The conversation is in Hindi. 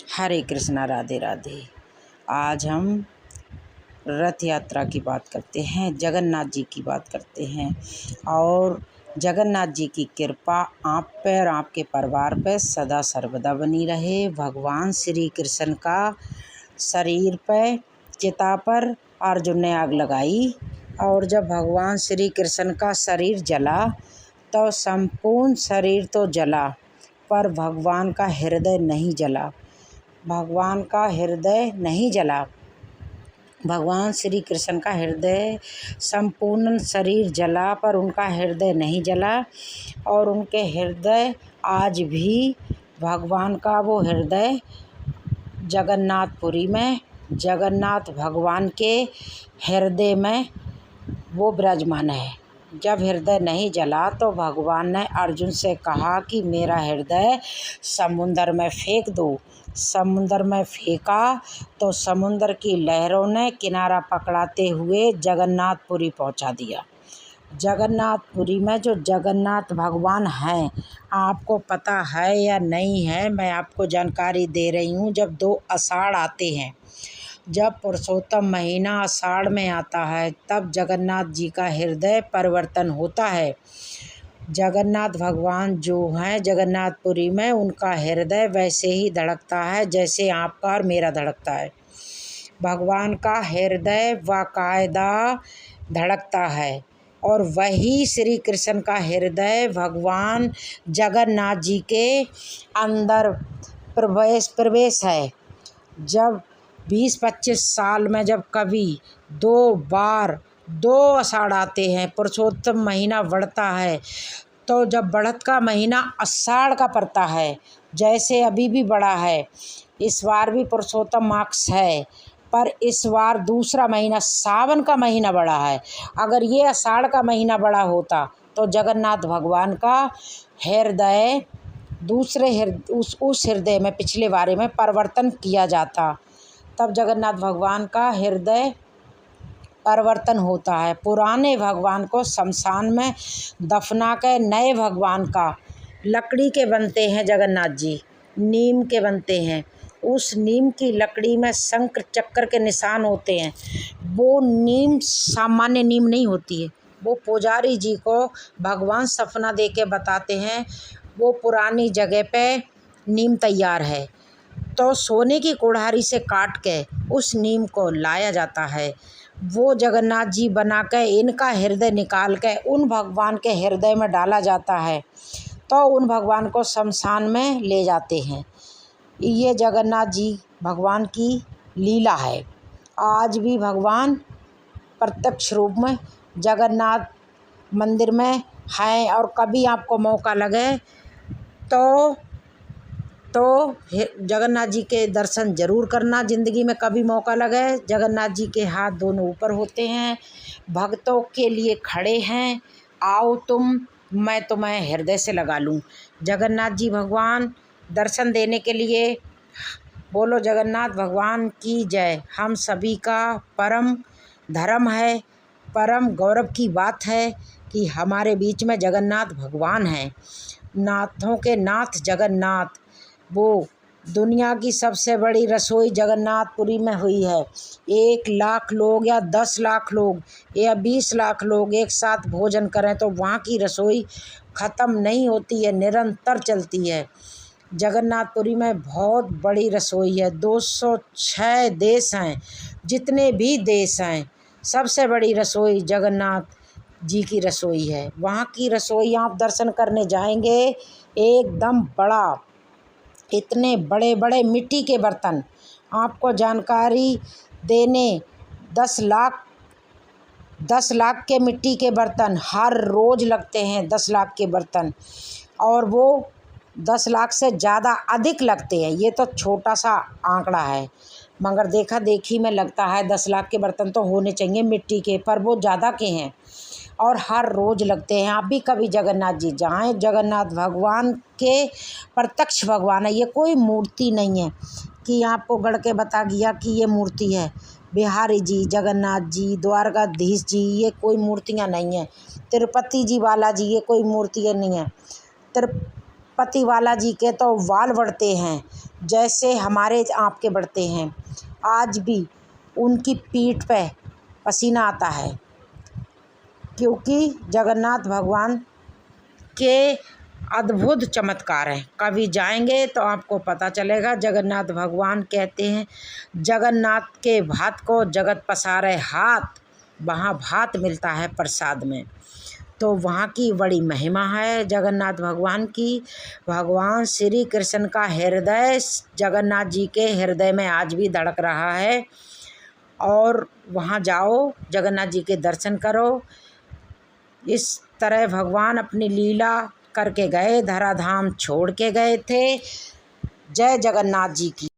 हरे कृष्णा, राधे राधे। आज हम रथ यात्रा की बात करते हैं, जगन्नाथ जी की बात करते हैं और जगन्नाथ जी की कृपा आप पे और आपके परिवार पे सदा सर्वदा बनी रहे। भगवान श्री कृष्ण का शरीर पे चिता पर अर्जुन ने आग लगाई और जब भगवान श्री कृष्ण का शरीर जला तो संपूर्ण शरीर तो जला पर भगवान का हृदय नहीं जला। भगवान का हृदय नहीं जला। भगवान श्री कृष्ण का हृदय, संपूर्ण शरीर जला पर उनका हृदय नहीं जला और उनके हृदय आज भी भगवान का वो हृदय जगन्नाथपुरी में, जगन्नाथ भगवान के हृदय में वो विराजमान है। जब हृदय नहीं जला तो भगवान ने अर्जुन से कहा कि मेरा हृदय समुंदर में फेंक दो। समुंदर में फेंका तो समुंदर की लहरों ने किनारा पकड़ाते हुए जगन्नाथपुरी पहुंचा दिया। जगन्नाथपुरी में जो जगन्नाथ भगवान हैं, आपको पता है या नहीं है, मैं आपको जानकारी दे रही हूँ। जब 2 आषाढ़ आते हैं, जब पुरुषोत्तम महीना आषाढ़ में आता है, तब जगन्नाथ जी का हृदय परिवर्तन होता है। जगन्नाथ भगवान जो हैं जगन्नाथपुरी में, उनका हृदय वैसे ही धड़कता है जैसे आपका और मेरा धड़कता है। भगवान का हृदय बाकायदा धड़कता है और वही श्री कृष्ण का हृदय भगवान जगन्नाथ जी के अंदर प्रवेश है। जब 20-25 साल में जब कभी 2 बार 2 आषाढ़ आते हैं, पुरुषोत्तम महीना बढ़ता है, तो जब बढ़त का महीना आषाढ़ का पड़ता है, जैसे अभी भी बढ़ा है, इस बार भी पुरुषोत्तम मास है, पर इस बार दूसरा महीना सावन का महीना बढ़ा है। अगर ये आषाढ़ का महीना बढ़ा होता तो जगन्नाथ भगवान का हृदय उस हृदय में पिछले बारे में परिवर्तन किया जाता, तब जगन्नाथ भगवान का हृदय परिवर्तन होता है। पुराने भगवान को शमशान में दफना के नए भगवान का लकड़ी के बनते हैं। जगन्नाथ जी नीम के बनते हैं। उस नीम की लकड़ी में शंख चक्र के निशान होते हैं। वो नीम सामान्य नीम नहीं होती है, वो पुजारी जी को भगवान सपना दे के बताते हैं वो पुरानी जगह पे नीम तैयार है, तो सोने की कुल्हाड़ी से काट के उस नीम को लाया जाता है। वो जगन्नाथ जी बना के इनका हृदय निकाल के उन भगवान के हृदय में डाला जाता है, तो उन भगवान को शमशान में ले जाते हैं। ये जगन्नाथ जी भगवान की लीला है। आज भी भगवान प्रत्यक्ष रूप में जगन्नाथ मंदिर में हैं और कभी आपको मौका लगे तो जगन्नाथ जी के दर्शन ज़रूर करना। ज़िंदगी में कभी मौका लगे, जगन्नाथ जी के हाथ दोनों ऊपर होते हैं, भक्तों के लिए खड़े हैं। आओ तुम, मैं तुम्हें हृदय से लगा लूँ। जगन्नाथ जी भगवान दर्शन देने के लिए बोलो जगन्नाथ भगवान की जय। हम सभी का परम धर्म है, परम गौरव की बात है कि हमारे बीच में जगन्नाथ भगवान हैं। नाथों के नाथ जगन्नाथ, वो दुनिया की सबसे बड़ी रसोई जगन्नाथपुरी में हुई है। 1 लाख लोग या 10 लाख लोग या 20 लाख लोग एक साथ भोजन करें तो वहाँ की रसोई ख़त्म नहीं होती है, निरंतर चलती है। जगन्नाथपुरी में बहुत बड़ी रसोई है। 206 देश हैं, जितने भी देश हैं, सबसे बड़ी रसोई जगन्नाथ जी की रसोई है। वहाँ की रसोई आप दर्शन करने जाएंगे, एकदम बड़ा, इतने बड़े बड़े मिट्टी के बर्तन, आपको जानकारी देने 10 लाख के मिट्टी के बर्तन हर रोज़ लगते हैं। 10 लाख के बर्तन, और वो 10 लाख से ज़्यादा अधिक लगते हैं। ये तो छोटा सा आंकड़ा है, मगर देखा देखी में लगता है 10 लाख के बर्तन तो होने चाहिए मिट्टी के, पर वो ज़्यादा के हैं और हर रोज़ लगते हैं। आप भी कभी जगन्नाथ जी जाएँ, जगन्नाथ भगवान के प्रत्यक्ष भगवान है। ये कोई मूर्ति नहीं है कि आपको गढ़ के बता दिया कि ये मूर्ति है। बिहारी जी, जगन्नाथ जी, द्वारकाधीश जी, ये कोई मूर्तियाँ नहीं हैं। तिरुपति जी बालाजी, ये कोई मूर्तियाँ नहीं हैं। तिरुपति बालाजी के तो बाल बढ़ते हैं, जैसे हमारे आपके बढ़ते हैं। आज भी उनकी पीठ पे पसीना आता है, क्योंकि जगन्नाथ भगवान के अद्भुत चमत्कार हैं। कभी जाएंगे तो आपको पता चलेगा। जगन्नाथ भगवान कहते हैं, जगन्नाथ के भात को जगत पसारे हाथ, वहाँ भात मिलता है प्रसाद में। तो वहाँ की बड़ी महिमा है जगन्नाथ भगवान की। भगवान श्री कृष्ण का हृदय जगन्नाथ जी के हृदय में आज भी धड़क रहा है। और वहाँ जाओ, जगन्नाथ जी के दर्शन करो। इस तरह भगवान अपनी लीला करके गए, धराधाम छोड़ के गए थे। जय जगन्नाथ जी की।